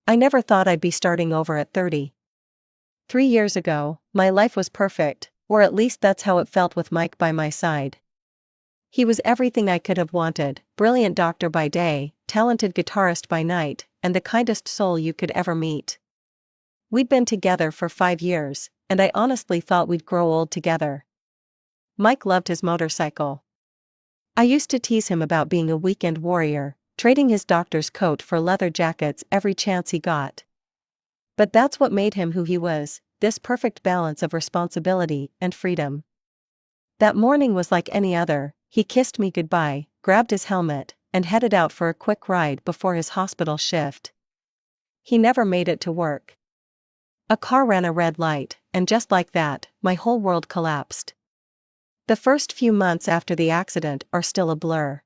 I never thought I'd be starting over at 30. 3 years ago, my life was perfect, or at least that's how it felt with Mike by my side. He was everything I could have wanted, brilliant doctor by day, talented guitarist by night, and the kindest soul you could ever meet. We'd been together for 5 years, and I honestly thought we'd grow old together. Mike loved his motorcycle. I used to tease him about being a weekend warrior, trading his doctor's coat for leather jackets every chance he got. But that's what made him who he was, this perfect balance of responsibility and freedom. That morning was like any other. He kissed me goodbye, grabbed his helmet, and headed out for a quick ride before his hospital shift. He never made it to work. A car ran a red light, and just like that, my whole world collapsed. The first few months after the accident are still a blur.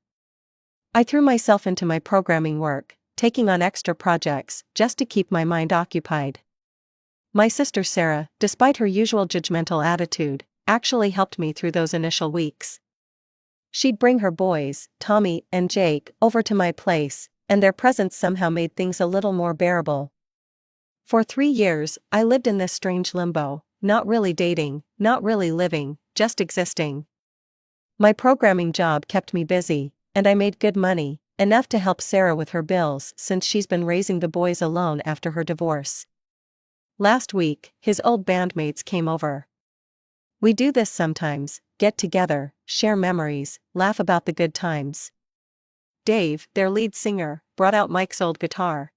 I threw myself into my programming work, taking on extra projects, just to keep my mind occupied. My sister Sarah, despite her usual judgmental attitude, actually helped me through those initial weeks. She'd bring her boys, Tommy and Jake, over to my place, and their presence somehow made things a little more bearable. For 3 years, I lived in this strange limbo, not really dating, not really living, just existing. My programming job kept me busy, and I made good money, enough to help Sarah with her bills since she's been raising the boys alone after her divorce. Last week, his old bandmates came over. We do this sometimes, get together, share memories, laugh about the good times. Dave, their lead singer, brought out Mike's old guitar.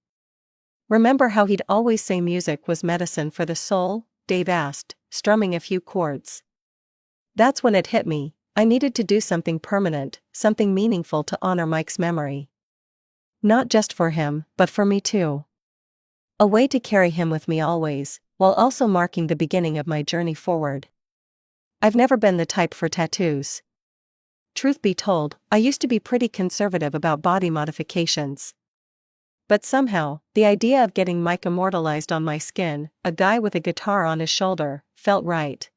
"Remember how he'd always say music was medicine for the soul?" Dave asked, strumming a few chords. That's when it hit me. I needed to do something permanent, something meaningful to honor Mike's memory. Not just for him, but for me too. A way to carry him with me always, while also marking the beginning of my journey forward. I've never been the type for tattoos. Truth be told, I used to be pretty conservative about body modifications. But somehow, the idea of getting Mike immortalized on my skin, a guy with a guitar on his shoulder, felt right.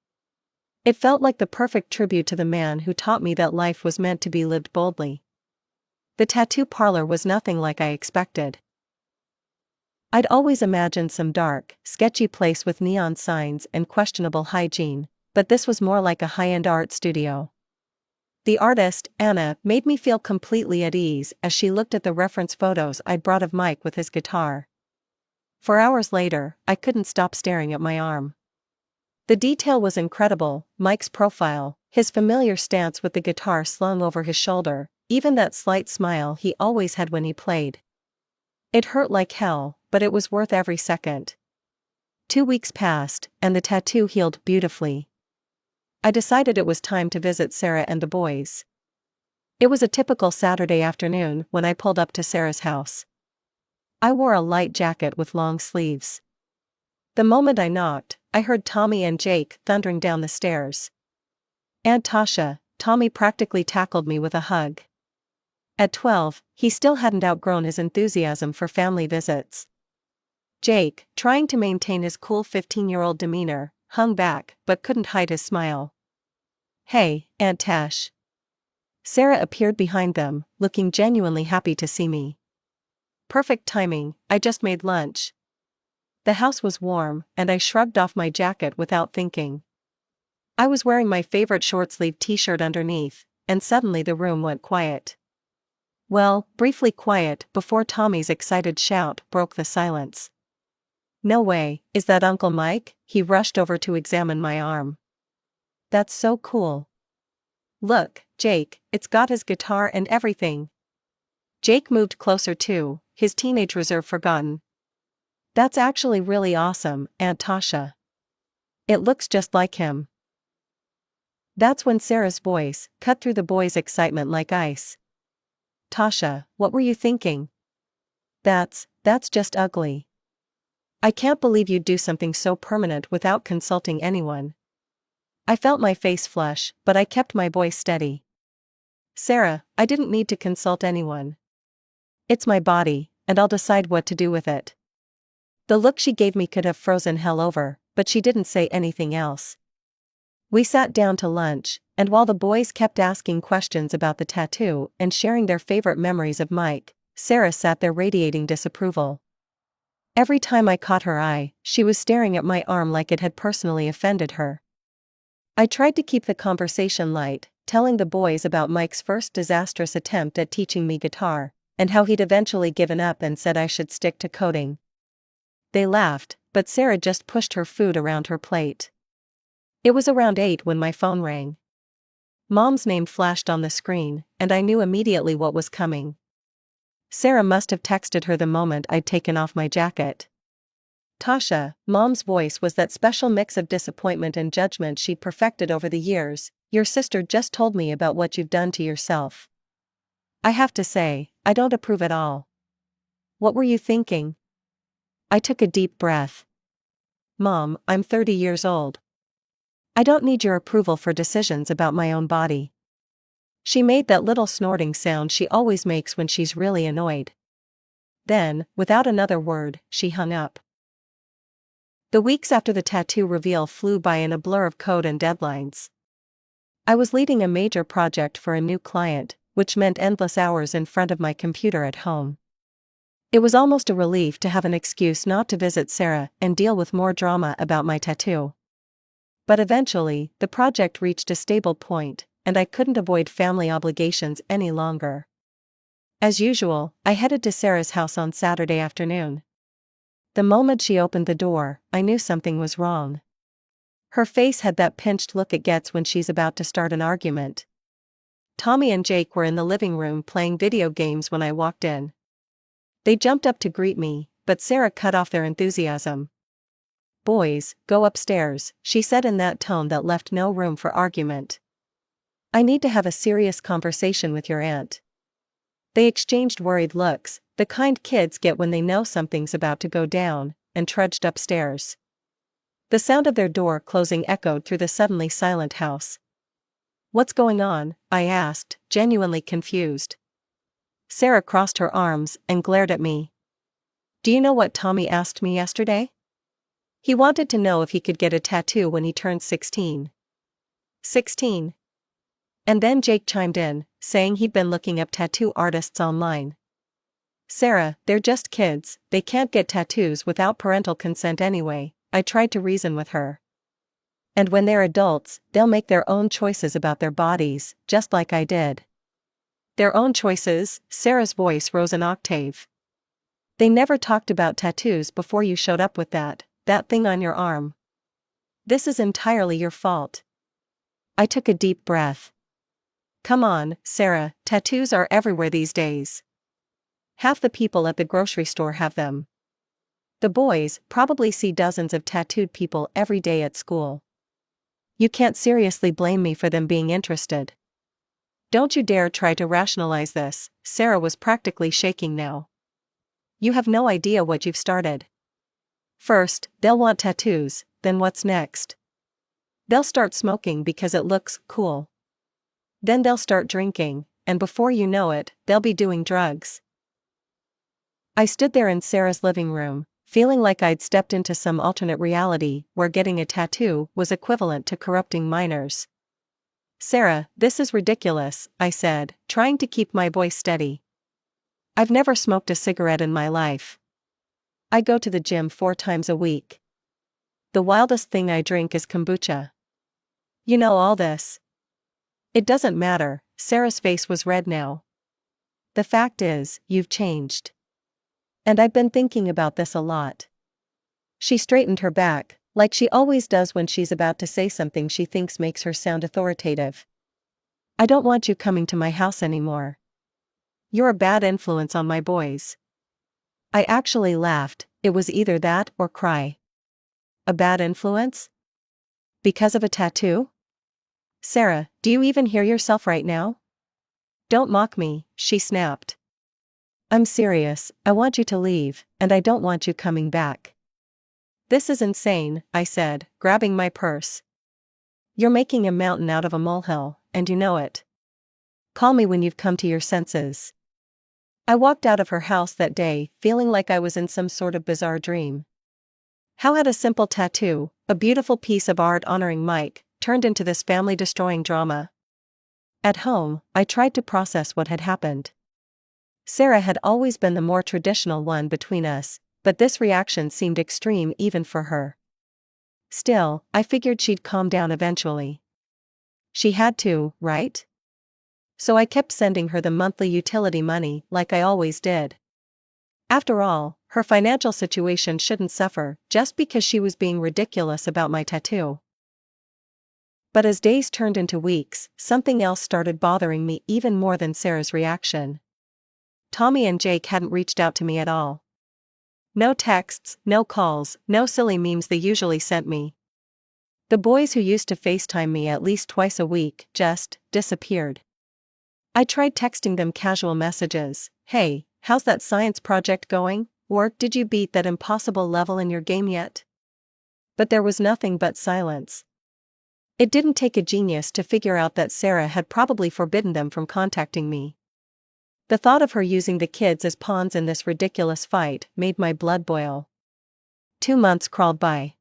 It felt like the perfect tribute to the man who taught me that life was meant to be lived boldly. The tattoo parlor was nothing like I expected. I'd always imagined some dark, sketchy place with neon signs and questionable hygiene, but this was more like a high-end art studio. The artist, Anna, made me feel completely at ease as she looked at the reference photos I'd brought of Mike with his guitar. For hours later, I couldn't stop staring at my arm. The detail was incredible: Mike's profile, his familiar stance with the guitar slung over his shoulder, even that slight smile he always had when he played. It hurt like hell, but it was worth every second. 2 weeks passed, and the tattoo healed beautifully. I decided it was time to visit Sarah and the boys. It was a typical Saturday afternoon when I pulled up to Sarah's house. I wore a light jacket with long sleeves. The moment I knocked, I heard Tommy and Jake thundering down the stairs. "Aunt Tasha," Tommy practically tackled me with a hug. At 12, he still hadn't outgrown his enthusiasm for family visits. Jake, trying to maintain his cool 15-year-old demeanor, hung back but couldn't hide his smile. "Hey, Aunt Tash." Sarah appeared behind them, looking genuinely happy to see me. Perfect timing, I just made lunch. The house was warm, and I shrugged off my jacket without thinking. I was wearing my favorite short-sleeved t-shirt underneath, and suddenly the room went quiet. Well, briefly quiet before Tommy's excited shout broke the silence. "No way, is that Uncle Mike?" He rushed over to examine my arm. "That's so cool. Look, Jake, it's got his guitar and everything." Jake moved closer too, his teenage reserve forgotten. "That's actually really awesome, Aunt Tasha. It looks just like him." That's when Sarah's voice cut through the boys' excitement like ice. "Tasha, what were you thinking? That's just ugly. I can't believe you'd do something so permanent without consulting anyone." I felt my face flush, but I kept my voice steady. "Sarah, I didn't need to consult anyone. It's my body, and I'll decide what to do with it." The look she gave me could have frozen hell over, but she didn't say anything else. We sat down to lunch, and while the boys kept asking questions about the tattoo and sharing their favorite memories of Mike, Sarah sat there radiating disapproval. Every time I caught her eye, she was staring at my arm like it had personally offended her. I tried to keep the conversation light, telling the boys about Mike's first disastrous attempt at teaching me guitar, and how he'd eventually given up and said I should stick to coding. They laughed, but Sarah just pushed her food around her plate. It was around 8 when my phone rang. Mom's name flashed on the screen, and I knew immediately what was coming. Sarah must have texted her the moment I'd taken off my jacket. Tasha, Mom's voice was that special mix of disappointment and judgment she'd perfected over the years. Your sister just told me about what you've done to yourself. I have to say, I don't approve at all. What were you thinking? I took a deep breath. Mom, I'm 30 years old. I don't need your approval for decisions about my own body. She made that little snorting sound she always makes when she's really annoyed. Then, without another word, she hung up. The weeks after the tattoo reveal flew by in a blur of code and deadlines. I was leading a major project for a new client, which meant endless hours in front of my computer at home. It was almost a relief to have an excuse not to visit Sarah and deal with more drama about my tattoo. But eventually, the project reached a stable point, and I couldn't avoid family obligations any longer. As usual, I headed to Sarah's house on Saturday afternoon. The moment she opened the door, I knew something was wrong. Her face had that pinched look it gets when she's about to start an argument. Tommy and Jake were in the living room playing video games when I walked in. They jumped up to greet me, but Sarah cut off their enthusiasm. Boys, go upstairs, she said in that tone that left no room for argument. I need to have a serious conversation with your aunt. They exchanged worried looks, the kind kids get when they know something's about to go down, and trudged upstairs. The sound of their door closing echoed through the suddenly silent house. What's going on? I asked, genuinely confused. Sarah crossed her arms and glared at me. Do you know what Tommy asked me yesterday? He wanted to know if he could get a tattoo when he turned 16. 16. And then Jake chimed in, saying he'd been looking up tattoo artists online. Sarah, they're just kids, they can't get tattoos without parental consent anyway, I tried to reason with her. And when they're adults, they'll make their own choices about their bodies, just like I did. Their own choices? Sarah's voice rose an octave. They never talked about tattoos before you showed up with that thing on your arm. This is entirely your fault. I took a deep breath. Come on, Sarah, tattoos are everywhere these days. Half the people at the grocery store have them. The boys probably see dozens of tattooed people every day at school. You can't seriously blame me for them being interested. Don't you dare try to rationalize this. Sarah was practically shaking now. You have no idea what you've started. First, they'll want tattoos, then what's next? They'll start smoking because it looks cool. Then they'll start drinking, and before you know it, they'll be doing drugs. I stood there in Sarah's living room, feeling like I'd stepped into some alternate reality where getting a tattoo was equivalent to corrupting minors. Sarah, this is ridiculous, I said, trying to keep my voice steady. I've never smoked a cigarette in my life. I go to the gym 4 times a week. The wildest thing I drink is kombucha. You know all this. It doesn't matter, Sarah's face was red now. The fact is, you've changed. And I've been thinking about this a lot. She straightened her back, like she always does when she's about to say something she thinks makes her sound authoritative. I don't want you coming to my house anymore. You're a bad influence on my boys. I actually laughed, it was either that or cry. A bad influence? Because of a tattoo? Sarah, do you even hear yourself right now? Don't mock me, she snapped. I'm serious, I want you to leave, and I don't want you coming back. This is insane, I said, grabbing my purse. You're making a mountain out of a molehill, and you know it. Call me when you've come to your senses. I walked out of her house that day, feeling like I was in some sort of bizarre dream. How had a simple tattoo, a beautiful piece of art honoring Mike, turned into this family-destroying drama? At home, I tried to process what had happened. Sarah had always been the more traditional one between us, but this reaction seemed extreme even for her. Still, I figured she'd calm down eventually. She had to, right? So I kept sending her the monthly utility money like I always did. After all, her financial situation shouldn't suffer just because she was being ridiculous about my tattoo. But as days turned into weeks, something else started bothering me even more than Sarah's reaction. Tommy and Jake hadn't reached out to me at all. No texts, no calls, no silly memes they usually sent me. The boys who used to FaceTime me at least twice a week just disappeared. I tried texting them casual messages, "Hey, how's that science project going?" Or, "Did you beat that impossible level in your game yet?" But there was nothing but silence. It didn't take a genius to figure out that Sarah had probably forbidden them from contacting me. The thought of her using the kids as pawns in this ridiculous fight made my blood boil. 2 months crawled by.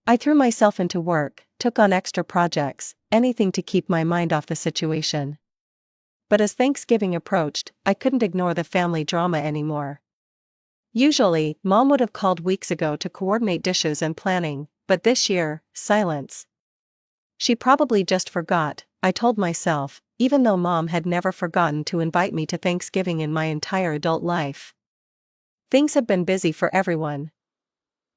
I threw myself into work, took on extra projects, anything to keep my mind off the situation. But as Thanksgiving approached, I couldn't ignore the family drama anymore. Usually, Mom would have called weeks ago to coordinate dishes and planning, but this year, silence. She probably just forgot, I told myself, even though Mom had never forgotten to invite me to Thanksgiving in my entire adult life. Things have been busy for everyone.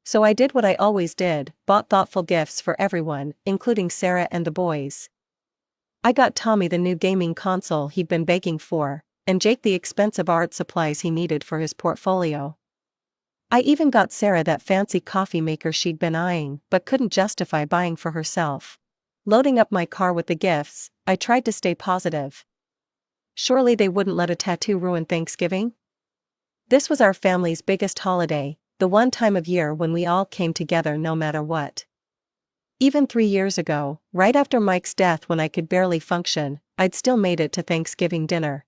So I did what I always did, bought thoughtful gifts for everyone, including Sarah and the boys. I got Tommy the new gaming console he'd been begging for, and Jake the expensive art supplies he needed for his portfolio. I even got Sarah that fancy coffee maker she'd been eyeing but couldn't justify buying for herself. Loading up my car with the gifts, I tried to stay positive. Surely they wouldn't let a tattoo ruin Thanksgiving? This was our family's biggest holiday, the one time of year when we all came together no matter what. Even 3 years ago, right after Mike's death when I could barely function, I'd still made it to Thanksgiving dinner.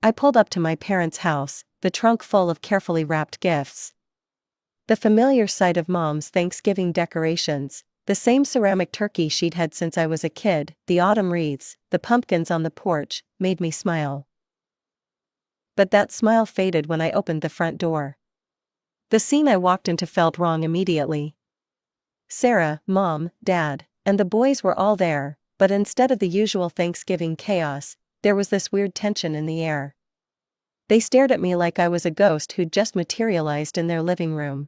I pulled up to my parents' house, the trunk full of carefully wrapped gifts. The familiar sight of Mom's Thanksgiving decorations, the same ceramic turkey she'd had since I was a kid, the autumn wreaths, the pumpkins on the porch, made me smile. But that smile faded when I opened the front door. The scene I walked into felt wrong immediately. Sarah, Mom, Dad, and the boys were all there, but instead of the usual Thanksgiving chaos, there was this weird tension in the air. They stared at me like I was a ghost who'd just materialized in their living room.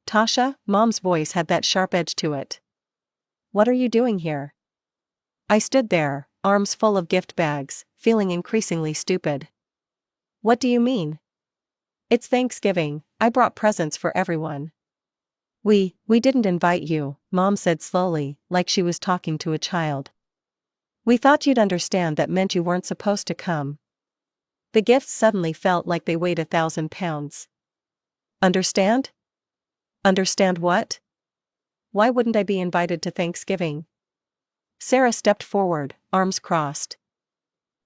"Tasha," Mom's voice had that sharp edge to it. "What are you doing here?" I stood there, arms full of gift bags, feeling increasingly stupid. "What do you mean?" "It's Thanksgiving, I brought presents for everyone." We didn't invite you," Mom said slowly, like she was talking to a child. "We thought you'd understand that meant you weren't supposed to come." The gifts suddenly felt like they weighed 1,000 pounds. Understand? Understand what? Why wouldn't I be invited to Thanksgiving? Sarah stepped forward, arms crossed.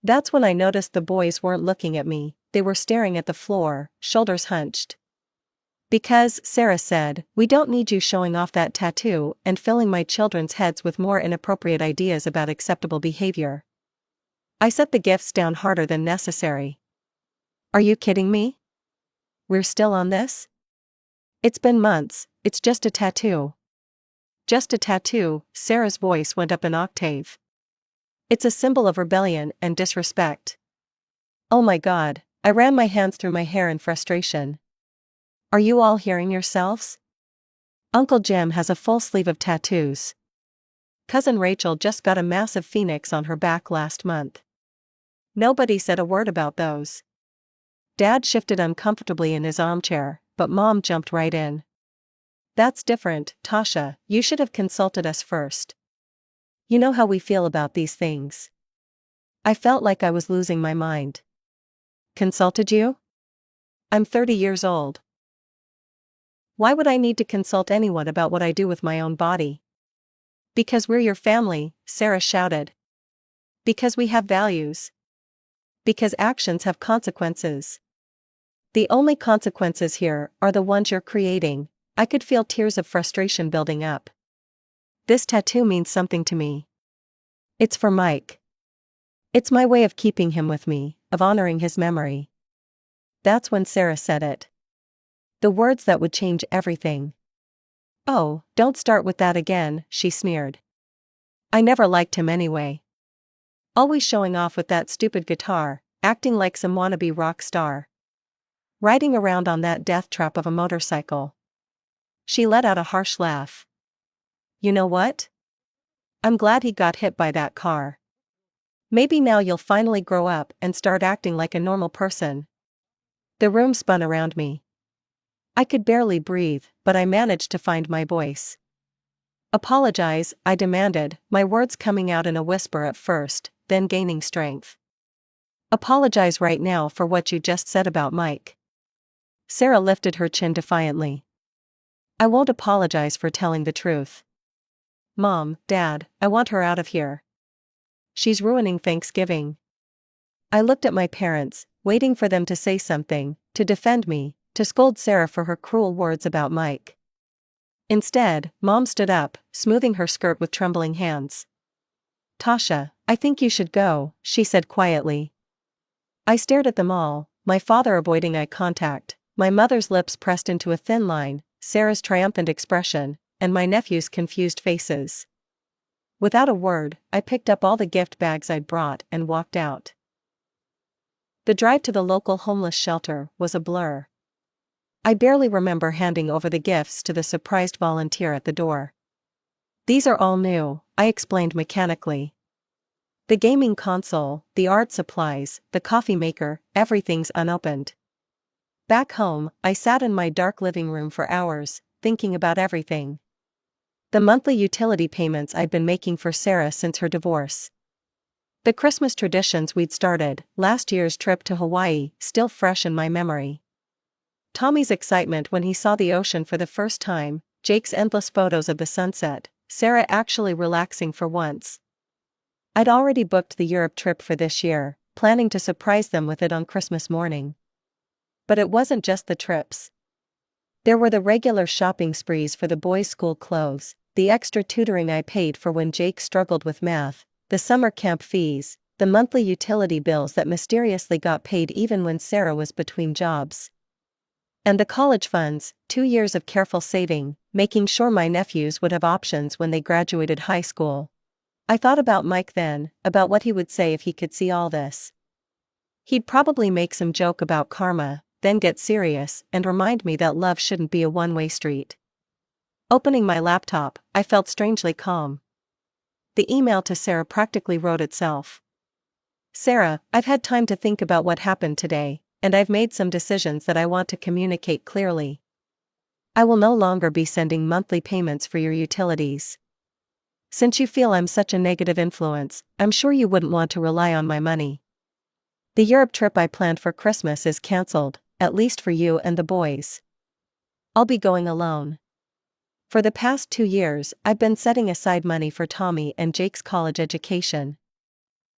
That's when I noticed the boys weren't looking at me, they were staring at the floor, shoulders hunched. "Because," Sarah said, "we don't need you showing off that tattoo and filling my children's heads with more inappropriate ideas about acceptable behavior." I set the gifts down harder than necessary. "Are you kidding me? We're still on this? It's been months, it's just a tattoo." "Just a tattoo," Sarah's voice went up an octave. "It's a symbol of rebellion and disrespect." Oh my God, I ran my hands through my hair in frustration. Are you all hearing yourselves? Uncle Jim has a full sleeve of tattoos. Cousin Rachel just got a massive phoenix on her back last month. Nobody said a word about those. Dad shifted uncomfortably in his armchair, but Mom jumped right in. "That's different, Tasha, you should have consulted us first. You know how we feel about these things." I felt like I was losing my mind. "Consulted you? I'm 30 years old. Why would I need to consult anyone about what I do with my own body?" "Because we're your family," Sarah shouted. "Because we have values. Because actions have consequences. The only consequences here are the ones you're creating." I could feel tears of frustration building up. "This tattoo means something to me. It's for Mike. It's my way of keeping him with me, of honoring his memory." That's when Sarah said it. The words that would change everything. "Oh, don't start with that again," she sneered. "I never liked him anyway. Always showing off with that stupid guitar, acting like some wannabe rock star. Riding around on that death trap of a motorcycle." She let out a harsh laugh. "You know what? I'm glad he got hit by that car. Maybe now you'll finally grow up and start acting like a normal person." The room spun around me. I could barely breathe, but I managed to find my voice. "Apologize," I demanded, my words coming out in a whisper at first, then gaining strength. "Apologize right now for what you just said about Mike." Sarah lifted her chin defiantly. "I won't apologize for telling the truth. Mom, Dad, I want her out of here. She's ruining Thanksgiving." I looked at my parents, waiting for them to say something, to defend me, to scold Sarah for her cruel words about Mike. Instead, Mom stood up, smoothing her skirt with trembling hands. "Tasha, I think you should go," she said quietly. I stared at them all, my father avoiding eye contact, my mother's lips pressed into a thin line, Sarah's triumphant expression, and my nephew's confused faces. Without a word, I picked up all the gift bags I'd brought and walked out. The drive to the local homeless shelter was a blur. I barely remember handing over the gifts to the surprised volunteer at the door. "These are all new," I explained mechanically. "The gaming console, the art supplies, the coffee maker, everything's unopened." Back home, I sat in my dark living room for hours, thinking about everything. The monthly utility payments I'd been making for Sarah since her divorce. The Christmas traditions we'd started, last year's trip to Hawaii, still fresh in my memory. Tommy's excitement when he saw the ocean for the first time, Jake's endless photos of the sunset, Sarah actually relaxing for once. I'd already booked the Europe trip for this year, planning to surprise them with it on Christmas morning. But it wasn't just the trips. There were the regular shopping sprees for the boys' school clothes, the extra tutoring I paid for when Jake struggled with math, the summer camp fees, the monthly utility bills that mysteriously got paid even when Sarah was between jobs. And the college funds, 2 years of careful saving, making sure my nephews would have options when they graduated high school. I thought about Mike then, about what he would say if he could see all this. He'd probably make some joke about karma, then get serious and remind me that love shouldn't be a one-way street. Opening my laptop, I felt strangely calm. The email to Sarah practically wrote itself. "Sarah, I've had time to think about what happened today, and I've made some decisions that I want to communicate clearly. I will no longer be sending monthly payments for your utilities. Since you feel I'm such a negative influence, I'm sure you wouldn't want to rely on my money. The Europe trip I planned for Christmas is cancelled, at least for you and the boys. I'll be going alone. For the past 2 years, I've been setting aside money for Tommy and Jake's college education.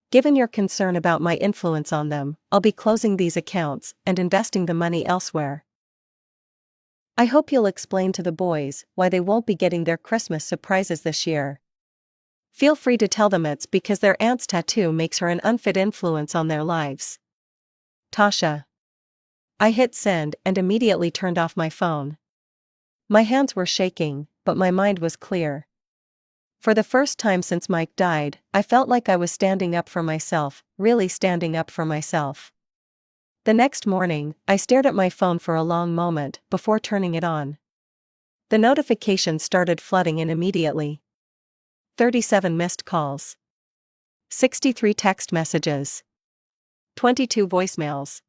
Given your concern about my influence on them, I'll be closing these accounts and investing the money elsewhere. I hope you'll explain to the boys why they won't be getting their Christmas surprises this year. Feel free to tell them it's because their aunt's tattoo makes her an unfit influence on their lives. Tasha." I hit send and immediately turned off my phone. My hands were shaking, but my mind was clear. For the first time since Mike died, I felt like I was standing up for myself, really standing up for myself. The next morning, I stared at my phone for a long moment before turning it on. The notifications started flooding in immediately. 37 missed calls. 63 text messages. 22 voicemails.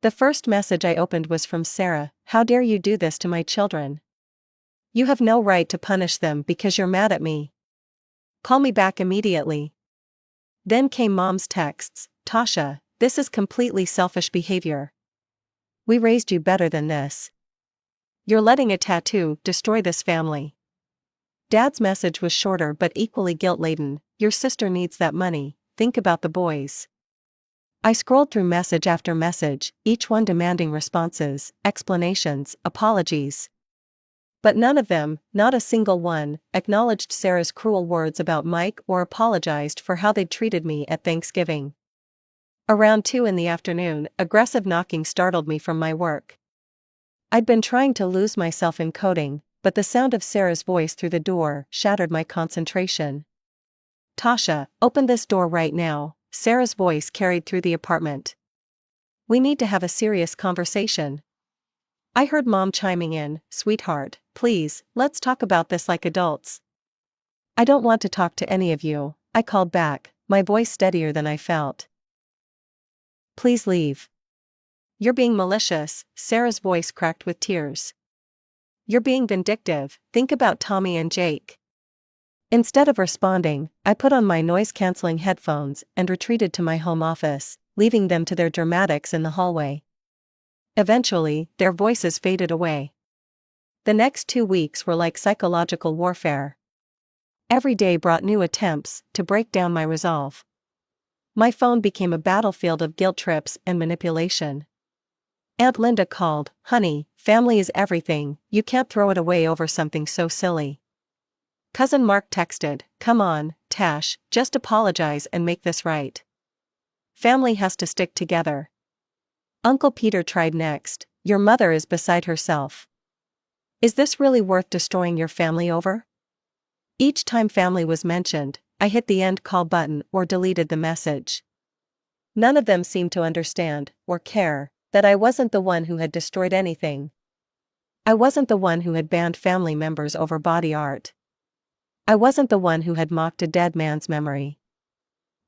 The first message I opened was from Sarah. "How dare you do this to my children? You have no right to punish them because you're mad at me. Call me back immediately." Then came Mom's texts. "Tasha, this is completely selfish behavior. We raised you better than this. You're letting a tattoo destroy this family." Dad's message was shorter but equally guilt-laden. "Your sister needs that money, think about the boys." I scrolled through message after message, each one demanding responses, explanations, apologies. But none of them, not a single one, acknowledged Sarah's cruel words about Mike or apologized for how they'd treated me at Thanksgiving. Around 2 in the afternoon, aggressive knocking startled me from my work. I'd been trying to lose myself in coding, but the sound of Sarah's voice through the door shattered my concentration. Tasha, open this door right now, Sarah's voice carried through the apartment. We need to have a serious conversation. I heard Mom chiming in, sweetheart, please, let's talk about this like adults. I don't want to talk to any of you, I called back, my voice steadier than I felt. Please leave. You're being malicious, Sarah's voice cracked with tears. You're being vindictive, think about Tommy and Jake. Instead of responding, I put on my noise-canceling headphones and retreated to my home office, leaving them to their dramatics in the hallway. Eventually, their voices faded away. The next 2 weeks were like psychological warfare. Every day brought new attempts to break down my resolve. My phone became a battlefield of guilt trips and manipulation. Aunt Linda called, honey, family is everything, you can't throw it away over something so silly. Cousin Mark texted, come on, Tash, just apologize and make this right. Family has to stick together. Uncle Peter tried next, your mother is beside herself. Is this really worth destroying your family over? Each time family was mentioned, I hit the end call button or deleted the message. None of them seemed to understand, or care, that I wasn't the one who had destroyed anything. I wasn't the one who had banned family members over body art. I wasn't the one who had mocked a dead man's memory.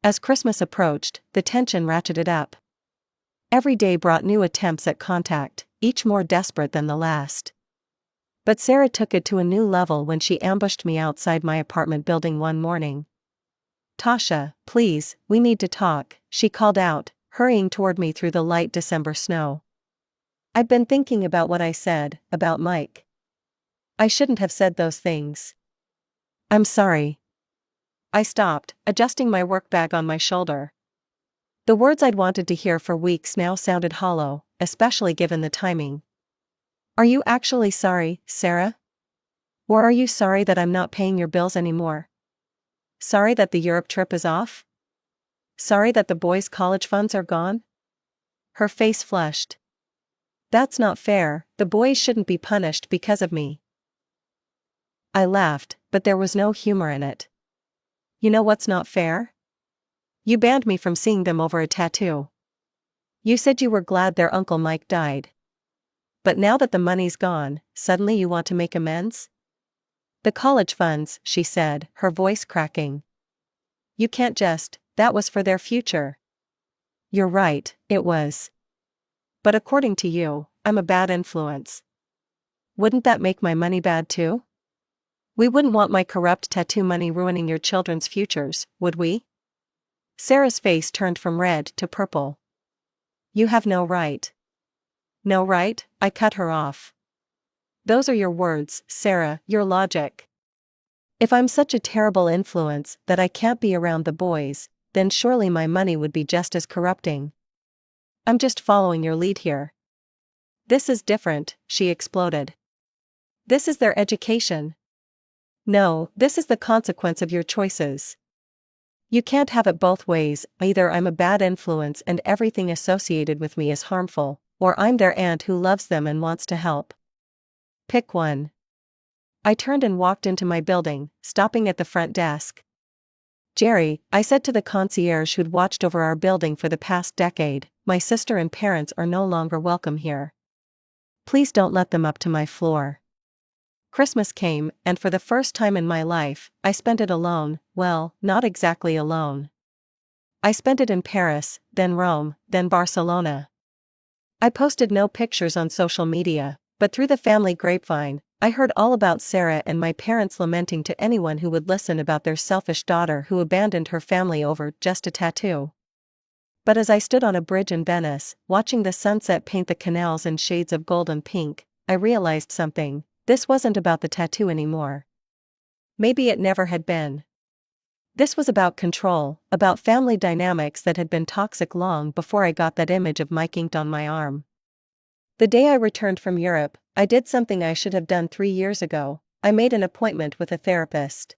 As Christmas approached, the tension ratcheted up. Every day brought new attempts at contact, each more desperate than the last. But Sarah took it to a new level when she ambushed me outside my apartment building one morning. Tasha, please, we need to talk, she called out, hurrying toward me through the light December snow. I'd been thinking about what I said, about Mike. I shouldn't have said those things. I'm sorry. I stopped, adjusting my work bag on my shoulder. The words I'd wanted to hear for weeks now sounded hollow, especially given the timing. Are you actually sorry, Sarah? Or are you sorry that I'm not paying your bills anymore? Sorry that the Europe trip is off? Sorry that the boys' college funds are gone? Her face flushed. That's not fair, the boys shouldn't be punished because of me. I laughed, but there was no humor in it. You know what's not fair? You banned me from seeing them over a tattoo. You said you were glad their Uncle Mike died. But now that the money's gone, suddenly you want to make amends? The college funds, she said, her voice cracking. You can't just, that was for their future. You're right, it was. But according to you, I'm a bad influence. Wouldn't that make my money bad too? We wouldn't want my corrupt tattoo money ruining your children's futures, would we? Sarah's face turned from red to purple. You have no right. No right? I cut her off. Those are your words, Sarah, your logic. If I'm such a terrible influence that I can't be around the boys, then surely my money would be just as corrupting. I'm just following your lead here. This is different, she exploded. This is their education. No, this is the consequence of your choices. You can't have it both ways, either I'm a bad influence and everything associated with me is harmful, or I'm their aunt who loves them and wants to help. Pick one. I turned and walked into my building, stopping at the front desk. Jerry, I said to the concierge who'd watched over our building for the past decade, my sister and parents are no longer welcome here. Please don't let them up to my floor. Christmas came, and for the first time in my life, I spent it alone, well, not exactly alone. I spent it in Paris, then Rome, then Barcelona. I posted no pictures on social media, but through the family grapevine, I heard all about Sarah and my parents lamenting to anyone who would listen about their selfish daughter who abandoned her family over just a tattoo. But as I stood on a bridge in Venice, watching the sunset paint the canals in shades of gold and pink, I realized something. This wasn't about the tattoo anymore. Maybe it never had been. This was about control, about family dynamics that had been toxic long before I got that image of Mike inked on my arm. The day I returned from Europe, I did something I should have done 3 years ago. I made an appointment with a therapist.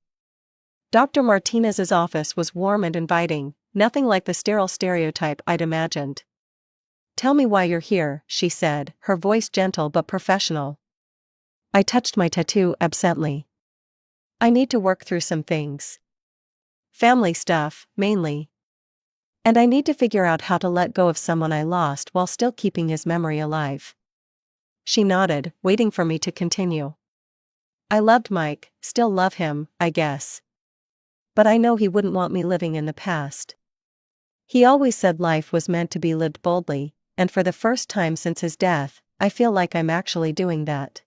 Dr. Martinez's office was warm and inviting, nothing like the sterile stereotype I'd imagined. Tell me why you're here, she said, her voice gentle but professional. I touched my tattoo absently. I need to work through some things. Family stuff, mainly. And I need to figure out how to let go of someone I lost while still keeping his memory alive. She nodded, waiting for me to continue. I loved Mike, still love him, I guess. But I know he wouldn't want me living in the past. He always said life was meant to be lived boldly, and for the first time since his death, I feel like I'm actually doing that.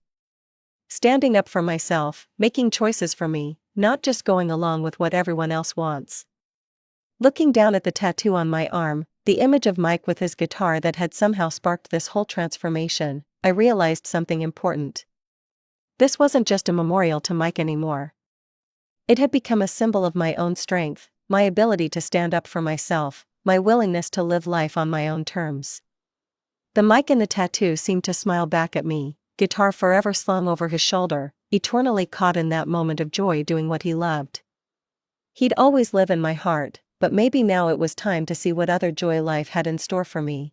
Standing up for myself, making choices for me, not just going along with what everyone else wants. Looking down at the tattoo on my arm, the image of Mike with his guitar that had somehow sparked this whole transformation, I realized something important. This wasn't just a memorial to Mike anymore. It had become a symbol of my own strength, my ability to stand up for myself, my willingness to live life on my own terms. The Mike in the tattoo seemed to smile back at me, guitar forever slung over his shoulder, eternally caught in that moment of joy doing what he loved. He'd always live in my heart, but maybe now it was time to see what other joy life had in store for me.